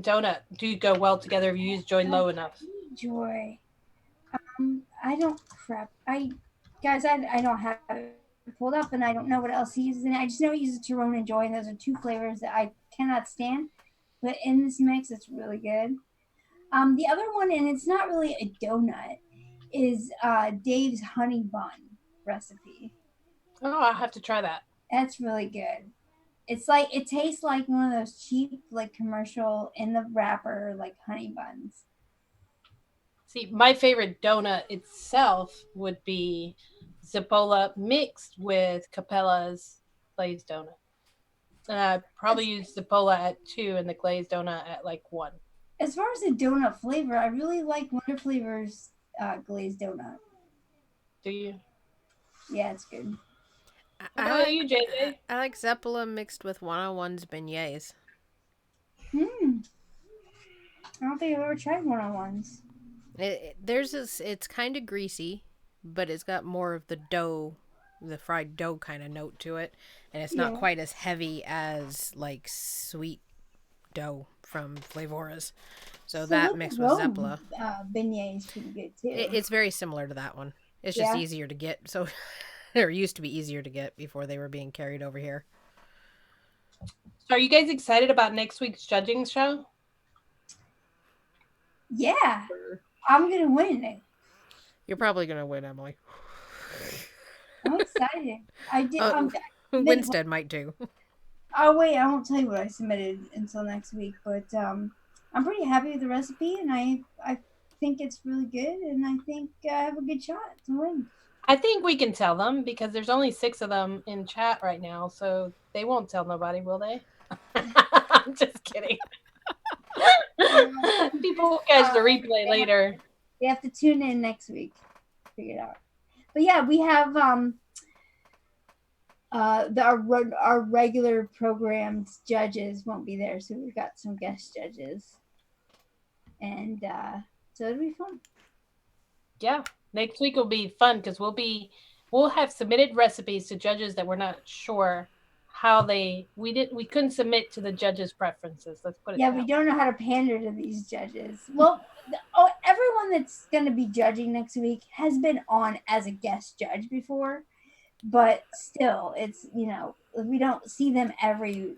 donut do go well together if you use Joy low enough. Joy. I don't I don't have it pulled up, and I don't know what else he uses in it. I just know he uses Tyrone and Joy, and those are 2 flavors that I cannot stand. But in this mix, it's really good. The other one, and it's not really a donut, is Dave's honey bun recipe. Oh, I'll have to try that. That's really good. It's like, it tastes like one of those cheap, like, commercial in the wrapper, like, honey buns. See, my favorite donut itself would be Zapola mixed with Capella's glazed donut. And I probably use Zapola at 2 and the glazed donut at like 1. As far as the donut flavor, I really like Wonder Flavor's glazed donut. Do you? Yeah, it's good. How about you, JJ? I like Zeppola mixed with 101's beignets. I don't think I've ever tried 101's. It's kind of greasy, but it's got more of the dough, the fried dough kind of note to it, and it's not quite as heavy as like sweet dough from Flavora's. So that mixed with Zeppola. Beignet is pretty good too. It's very similar to that one. It's just easier to get. So, or used to be easier to get before they were being carried over here. So are you guys excited about next week's judging show? Yeah, I'm gonna win. You're probably gonna win, Emily. I'm excited. I did. Winstead might too. Oh wait, I won't tell you what I submitted until next week. But I'm pretty happy with the recipe, and I think it's really good, and I think I have a good shot to win. I think we can tell them because there's only 6 of them in chat right now, so they won't tell nobody, will they? I'm just kidding. People will catch the replay later. They have to tune in next week to figure it out. But yeah, we have our regular programmed judges won't be there, so we've got some guest judges, and so it'll be fun. Yeah, Next week will be fun because we'll have submitted recipes to judges that we're not sure how we couldn't submit to the judges' preferences. Let's put it Yeah, that we way. don't know how to pander to these judges. Well, everyone that's going to be judging next week has been on as a guest judge before, but still, it's we don't see them every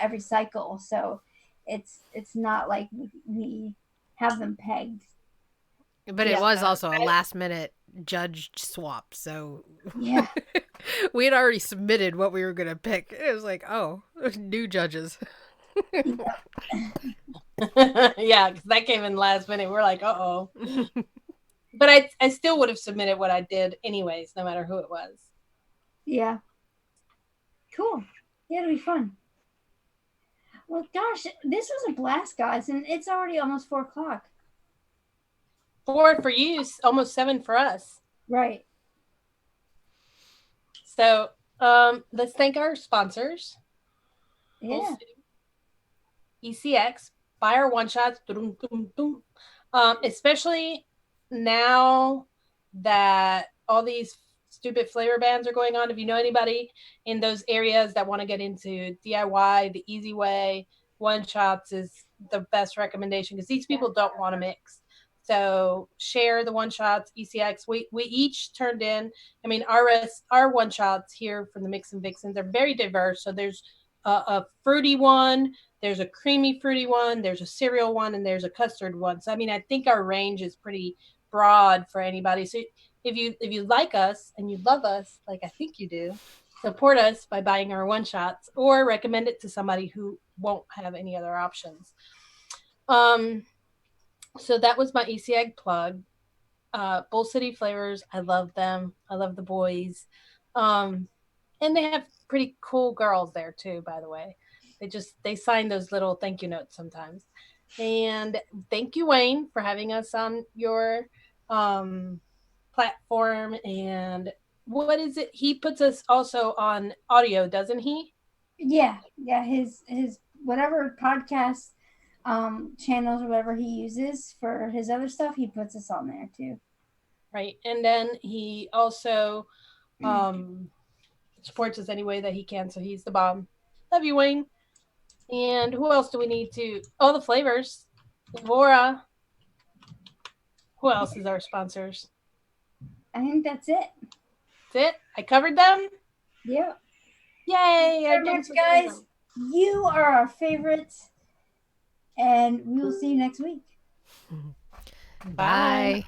every cycle, so it's not like we have them pegged. But it was also a last minute judge swap, so Yeah. we had already submitted what we were going to pick. It was like, oh, new judges. Yeah, because that came in last minute. We're like, uh-oh. But I still would have submitted what I did anyways, no matter who it was. Yeah. Cool. Yeah, it'll be fun. Well, gosh, this was a blast, guys, and it's already almost 4:00. 4 for you, almost 7 for us. Right. So let's thank our sponsors. Yeah. ECX, buy our one shots, especially now that all these stupid flavor bans are going on. If you know anybody in those areas that want to get into DIY the easy way, one shots is the best recommendation because these people don't want to mix. So share the one shots, ECX. We each turned in. I mean, our one shots here from the Mix and Vixens are very diverse. So there's a fruity one, there's a creamy fruity one, there's a cereal one, and there's a custard one. So I mean, I think our range is pretty broad for anybody. So if you like us and you love us, like I think you do, support us by buying our one shots or recommend it to somebody who won't have any other options. So that was my Easy Egg plug. Bull City Flavors, I love them. I love the boys. And they have pretty cool girls there too, by the way. They sign those little thank you notes sometimes. And thank you, Wayne, for having us on your platform. And what is it? He puts us also on audio, doesn't he? Yeah. His whatever podcast channels or whatever he uses for his other stuff, he puts us on there too. Right. And then he also supports us any way that he can. So he's the bomb. Love you, Wayne. And who else do we need to? Oh, the flavors. Vora. Who else is our sponsors? I think that's it. That's it? I covered them? Yeah. Yay! Thank you very much, guys. You are our favorites. And we will see you next week. Bye.